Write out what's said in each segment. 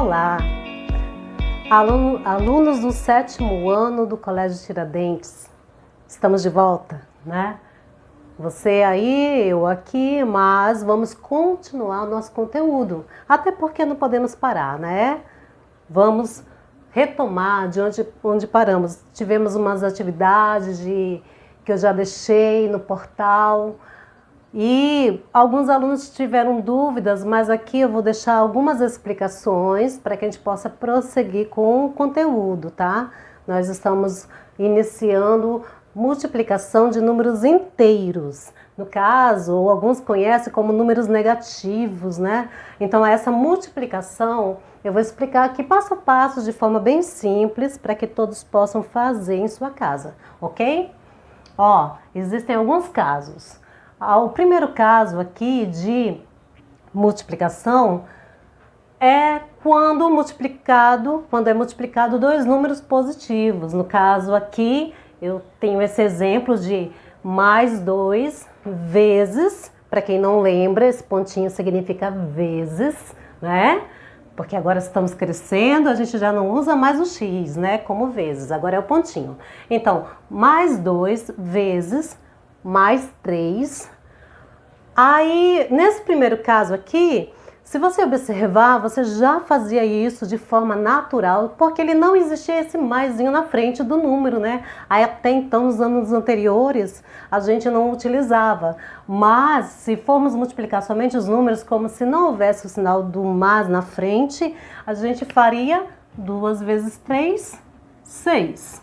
Olá, alunos do 7º ano do Colégio Tiradentes. Estamos de volta, né? Você aí, eu aqui, mas vamos continuar o nosso conteúdo. Até porque não podemos parar, né? Vamos retomar de onde paramos. Tivemos umas atividades que eu já deixei no portal. E alguns alunos tiveram dúvidas, mas aqui eu vou deixar algumas explicações para que a gente possa prosseguir com o conteúdo, tá? Nós estamos iniciando multiplicação de números inteiros. No caso, alguns conhecem como números negativos, né? Então essa multiplicação eu vou explicar aqui passo a passo de forma bem simples para que todos possam fazer em sua casa, ok? Ó, existem alguns casos. O primeiro caso aqui de multiplicação é quando é multiplicado dois números positivos. No caso aqui, eu tenho esse exemplo de mais 2 vezes, para quem não lembra, esse pontinho significa vezes, né? Porque agora estamos crescendo, a gente já não usa mais o x, né? Como vezes, agora é o pontinho. Então, mais 2 vezes mais 3. Aí, nesse primeiro caso aqui, se você observar, você já fazia isso de forma natural, porque ele não existia esse maisinho na frente do número, né? Aí, até então, nos anos anteriores, a gente não utilizava. Mas, se formos multiplicar somente os números, como se não houvesse o sinal do mais na frente, a gente faria 2 vezes 3, 6.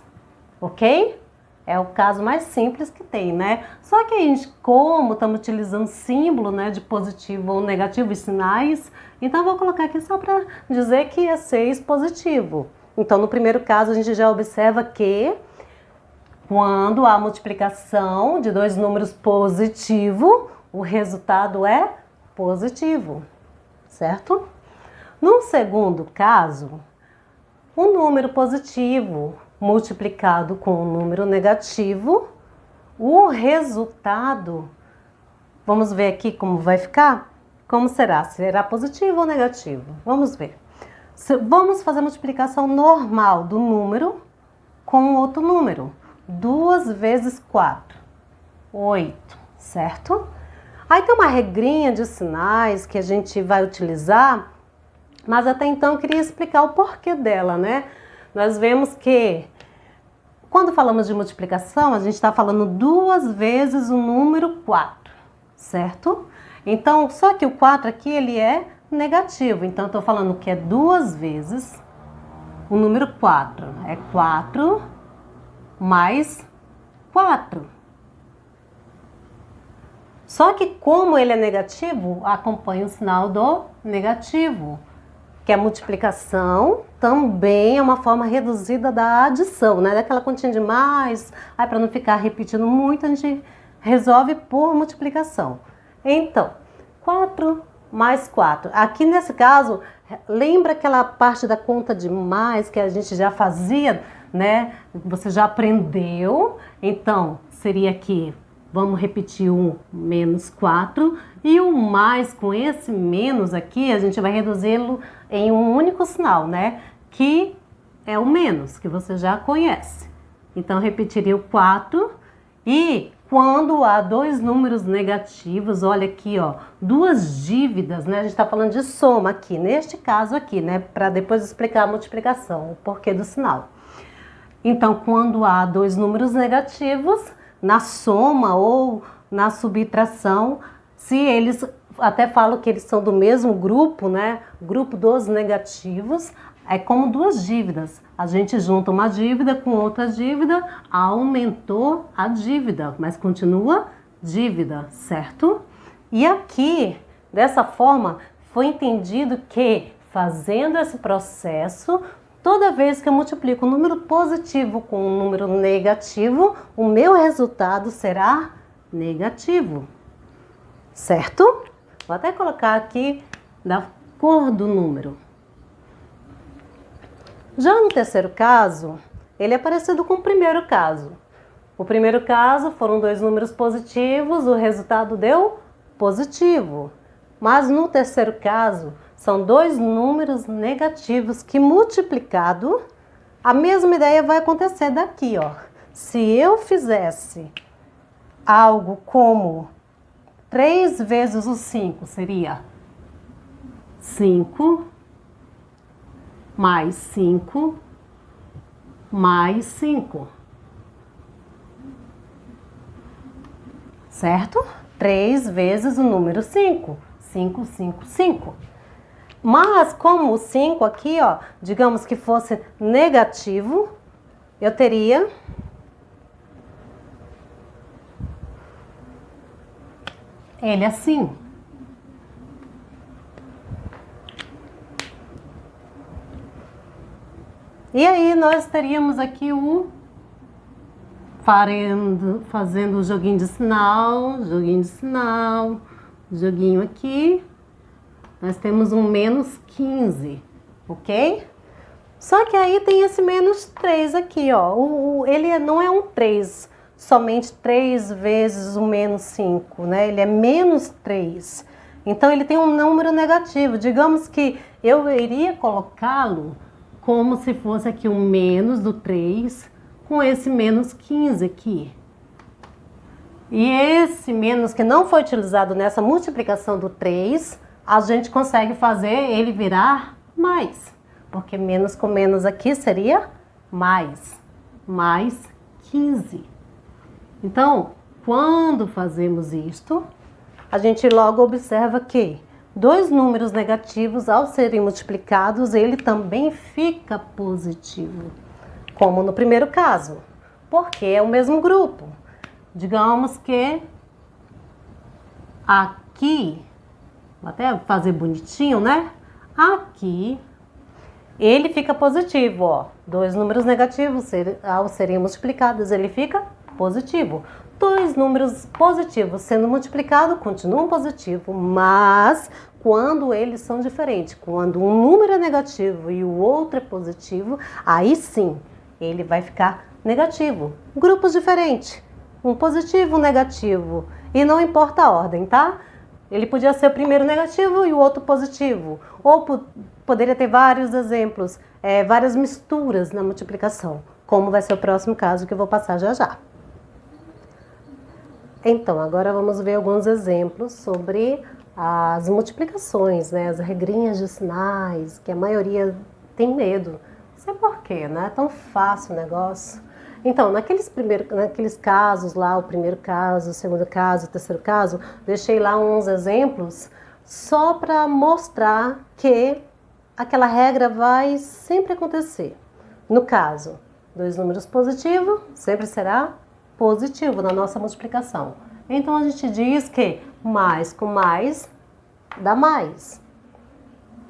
Ok? É o caso mais simples que tem, né? Só que a gente, como estamos utilizando símbolo, né, de positivo ou negativo e sinais, então eu vou colocar aqui só para dizer que é 6 positivo. Então, no primeiro caso, a gente já observa que quando há multiplicação de dois números positivo, o resultado é positivo, certo? No segundo caso, o número positivo multiplicado com um número negativo, o resultado, vamos ver aqui como vai ficar? Como será? Será positivo ou negativo? Vamos ver. Vamos fazer a multiplicação normal do número com outro número. 2 vezes 4, 8, certo? Aí tem uma regrinha de sinais que a gente vai utilizar, mas até então eu queria explicar o porquê dela, né? Nós vemos que quando falamos de multiplicação, a gente está falando 2 vezes o número 4, certo? Então, só que o 4 aqui, ele é negativo. Então, eu estou falando que é 2 vezes o número 4. É 4 mais 4. Só que como ele é negativo, acompanha o sinal do negativo. Que a multiplicação também é uma forma reduzida da adição, né? Daquela continha de mais, aí para não ficar repetindo muito, a gente resolve por multiplicação. Então, 4 mais 4. Aqui nesse caso, lembra aquela parte da conta de mais que a gente já fazia, né? Você já aprendeu. Então, seria aqui, vamos repetir o menos 4 e o mais com esse menos aqui, a gente vai reduzi-lo em um único sinal, né? Que é o menos, que você já conhece. Então, repetiria o 4 e quando há dois números negativos, olha aqui, ó, duas dívidas, né? A gente está falando de soma aqui, neste caso aqui, né? Para depois explicar a multiplicação, o porquê do sinal. Então, quando há dois números negativos, na soma ou na subtração, se eles, até falo que eles são do mesmo grupo, né? Grupo dos negativos, é como duas dívidas. A gente junta uma dívida com outra dívida, aumentou a dívida, mas continua dívida, certo? E aqui, dessa forma, foi entendido que, fazendo esse processo, toda vez que eu multiplico um número positivo com um número negativo, o meu resultado será negativo, certo? Vou até colocar aqui da cor do número. Já no terceiro caso, ele é parecido com o primeiro caso. O primeiro caso foram dois números positivos, o resultado deu positivo. Mas no terceiro caso, São dois números negativos que multiplicado, a mesma ideia vai acontecer daqui, ó. Se eu fizesse algo como 3 vezes o 5, seria 5 mais 5 mais 5. Certo? 3 vezes o número 5. 5, 5, 5. Mas como o 5 aqui, ó, digamos que fosse negativo, eu teria ele assim. E aí nós teríamos aqui o fazendo o joguinho de sinal, joguinho aqui. Nós temos um menos 15, ok? Só que aí tem esse menos 3 aqui, ó. Ele não é um 3, somente 3 vezes o menos 5, né? Ele é menos 3. Então, ele tem um número negativo. Digamos que eu iria colocá-lo como se fosse aqui um menos do 3 com esse menos 15 aqui. E esse menos que não foi utilizado nessa multiplicação do 3, a gente consegue fazer ele virar mais. Porque menos com menos aqui seria mais 15. Então, quando fazemos isto, a gente logo observa que dois números negativos, ao serem multiplicados, ele também fica positivo. Como no primeiro caso, porque é o mesmo grupo. Digamos que aqui, vou até fazer bonitinho, né? Aqui, ele fica positivo, ó. Dois números negativos, ao serem multiplicados, ele fica positivo. Dois números positivos sendo multiplicados, continuam positivo, mas quando eles são diferentes, quando um número é negativo e o outro é positivo, aí sim, ele vai ficar negativo. Grupos diferentes, um positivo, um negativo, e não importa a ordem, tá? Ele podia ser o primeiro negativo e o outro positivo, ou poderia ter vários exemplos, várias misturas na multiplicação, como vai ser o próximo caso que eu vou passar já já. Então, agora vamos ver alguns exemplos sobre as multiplicações, né? As regrinhas de sinais, que a maioria tem medo. Não sei por quê, né? É tão fácil o negócio. Então, naqueles casos lá, o primeiro caso, o segundo caso, o terceiro caso, deixei lá uns exemplos só para mostrar que aquela regra vai sempre acontecer. No caso, dois números positivos sempre será positivo na nossa multiplicação. Então, a gente diz que mais com mais dá mais.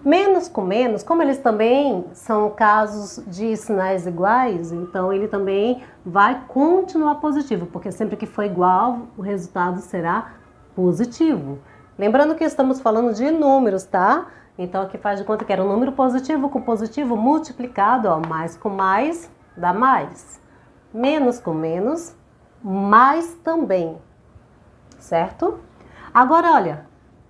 Menos com menos, como eles também são casos de sinais iguais, então ele também vai continuar positivo, porque sempre que for igual, o resultado será positivo. Lembrando que estamos falando de números, tá? Então, aqui faz de conta que era um número positivo com positivo multiplicado, ó, mais com mais dá mais. Menos com menos, mais também, certo? Agora, olha,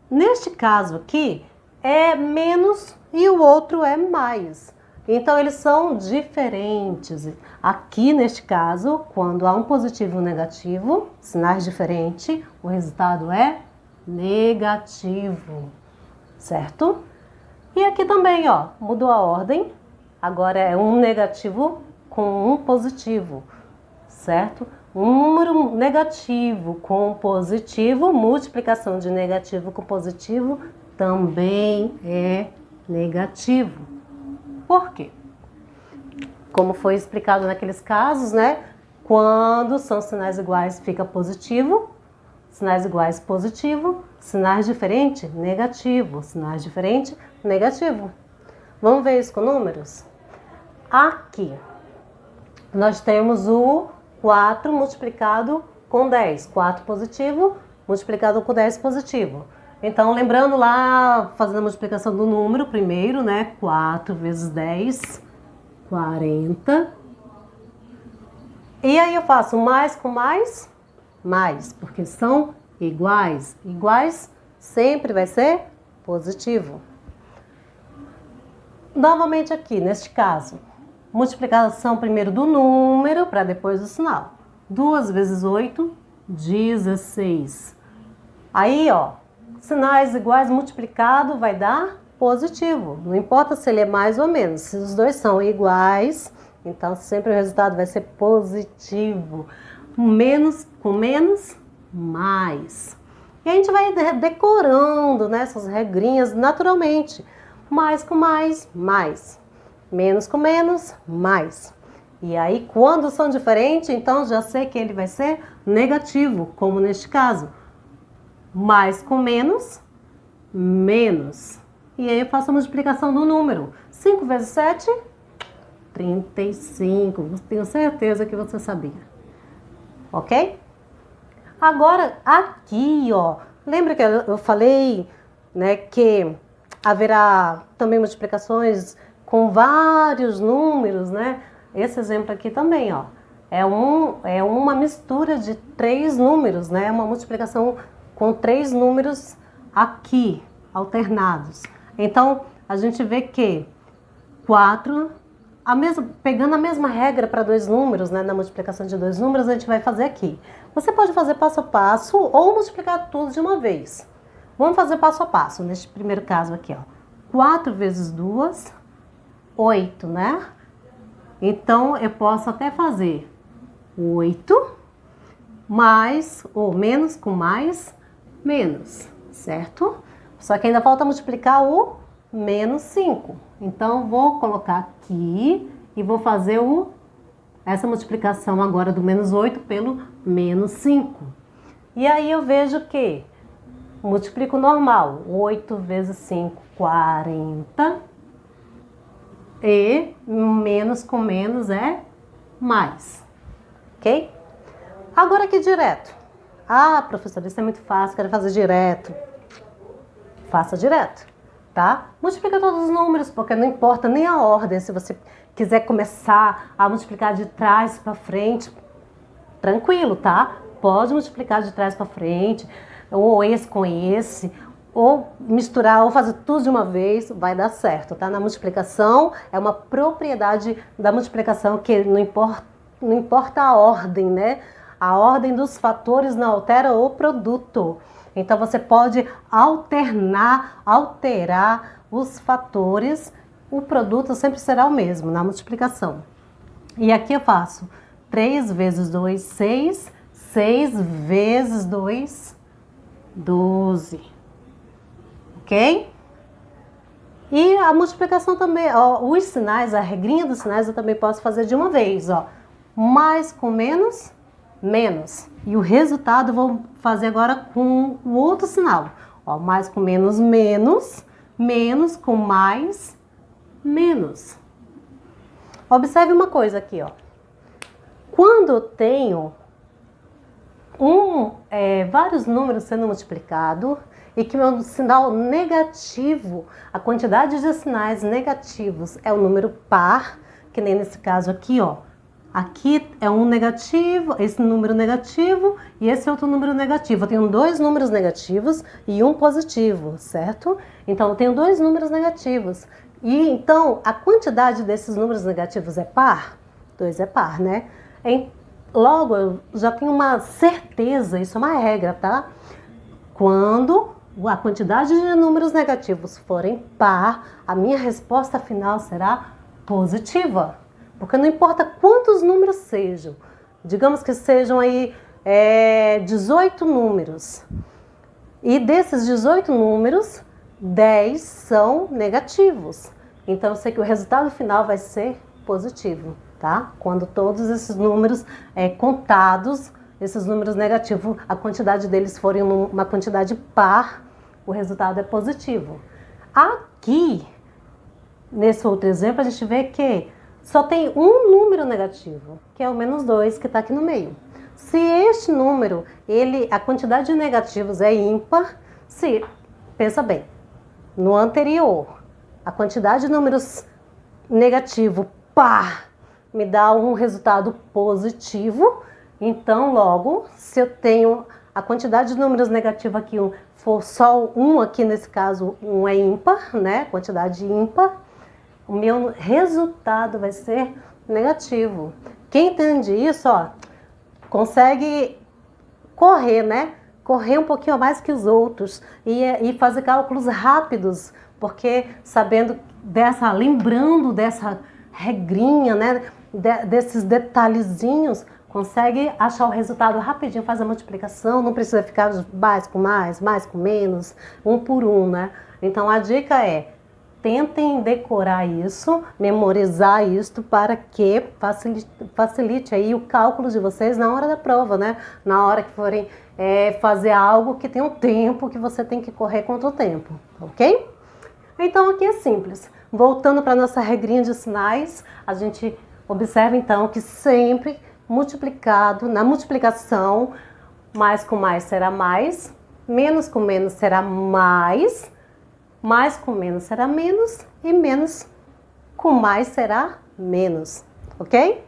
neste caso aqui, é menos e o outro é mais. Então, eles são diferentes. Aqui, neste caso, quando há um positivo e um negativo, sinais diferentes, o resultado é negativo, certo? E aqui também, ó, mudou a ordem. Agora é um negativo com um positivo, certo? Um número negativo com positivo, multiplicação de negativo com positivo, também é negativo. Por quê? Como foi explicado naqueles casos, né? Quando são sinais iguais, fica positivo. Sinais iguais, positivo. Sinais diferentes, negativo. Sinais diferentes, negativo. Vamos ver isso com números? Aqui, nós temos o 4 multiplicado com 10. 4 positivo, multiplicado com 10 positivo. Então, lembrando lá, fazendo a multiplicação do número primeiro, né? 4 vezes 10, 40. E aí eu faço mais com mais, mais, porque são iguais. Iguais sempre vai ser positivo. Novamente aqui, neste caso, multiplicação primeiro do número para depois do sinal. 2 vezes 8, 16. Aí, ó, sinais iguais multiplicado vai dar positivo. Não importa se ele é mais ou menos. Se os dois são iguais, então sempre o resultado vai ser positivo. Menos com menos, mais. E a gente vai decorando, né, essas regrinhas naturalmente. Mais com mais, mais. Menos com menos, mais. E aí, quando são diferentes, então já sei que ele vai ser negativo, como neste caso. Mais com menos, menos. E aí eu faço a multiplicação do número. 5 vezes 7, 35. Tenho certeza que você sabia. Ok? Agora, aqui, ó. Lembra que eu falei, né, que haverá também multiplicações com vários números, né? Esse exemplo aqui também, ó. É uma mistura de 3 números, né? Uma multiplicação com 3 números aqui, alternados. Então, a gente vê que 4, pegando a mesma regra para 2 números, né? Na multiplicação de 2 números, a gente vai fazer aqui. Você pode fazer passo a passo ou multiplicar tudo de uma vez. Vamos fazer passo a passo, neste primeiro caso aqui, ó. 4 vezes 2, 8, né? Então, eu posso até fazer 8 mais, ou menos com mais, menos, certo? Só que ainda falta multiplicar o menos 5. Então, vou colocar aqui e vou fazer essa multiplicação agora do menos 8 pelo menos 5. E aí eu vejo que multiplico normal. 8 vezes 5, 40. E menos com menos é mais. Ok? Agora aqui direto. Ah, professora, isso é muito fácil, quero fazer direto. Faça direto, tá? Multiplica todos os números, porque não importa nem a ordem. Se você quiser começar a multiplicar de trás para frente, tranquilo, tá? Pode multiplicar de trás para frente, ou esse com esse, ou misturar, ou fazer tudo de uma vez, vai dar certo, tá? Na multiplicação, é uma propriedade da multiplicação que não importa a ordem, né? A ordem dos fatores não altera o produto. Então, você pode alterar os fatores, o produto sempre será o mesmo na multiplicação. E aqui eu faço 3 vezes 2, 6, 6 vezes 2, 12. Ok? E a multiplicação também, ó, os sinais, a regrinha dos sinais eu também posso fazer de uma vez, ó. Mais com menos, menos. E o resultado eu vou fazer agora com o outro sinal. Ó, mais com menos, menos. Menos com mais, menos. Observe uma coisa aqui, ó. Quando eu tenho vários números sendo multiplicados e que meu sinal negativo, a quantidade de sinais negativos é o número par, que nem nesse caso aqui, ó. Aqui é um negativo, esse número negativo e esse outro número negativo. Eu tenho 2 números negativos e um positivo, certo? Então, eu tenho 2 números negativos. E então, a quantidade desses números negativos é par? 2 é par, né? Logo, eu já tenho uma certeza, isso é uma regra, tá? Quando a quantidade de números negativos forem par, a minha resposta final será positiva. Porque não importa quantos números sejam, digamos que sejam aí 18 números. E desses 18 números, 10 são negativos. Então eu sei que o resultado final vai ser positivo, tá? Quando todos esses números contados, esses números negativos, a quantidade deles forem uma quantidade par, o resultado é positivo. Aqui, nesse outro exemplo, a gente vê que só tem um número negativo, que é o menos 2, que está aqui no meio. Se este número, a quantidade de negativos é ímpar, pensa bem, no anterior, a quantidade de números negativo par me dá um resultado positivo, então logo, se eu tenho a quantidade de números negativos aqui, for só um aqui nesse caso, um é ímpar, né? Quantidade ímpar. o meu resultado vai ser negativo. Quem entende isso, ó, consegue correr, né? Correr um pouquinho mais que os outros e fazer cálculos rápidos, porque lembrando dessa regrinha, né? Desses detalhezinhos, consegue achar o resultado rapidinho, faz a multiplicação, não precisa ficar mais com mais com menos, um por um, né? Então a dica é: tentem decorar isso, memorizar isso para que facilite aí o cálculo de vocês na hora da prova, né? Na hora que forem fazer algo que tem um tempo que você tem que correr contra o tempo, ok? Então aqui é simples. Voltando para nossa regrinha de sinais, a gente observa então que sempre multiplicado, na multiplicação, mais com mais será mais, menos com menos será mais com menos será menos e menos com mais será menos, ok?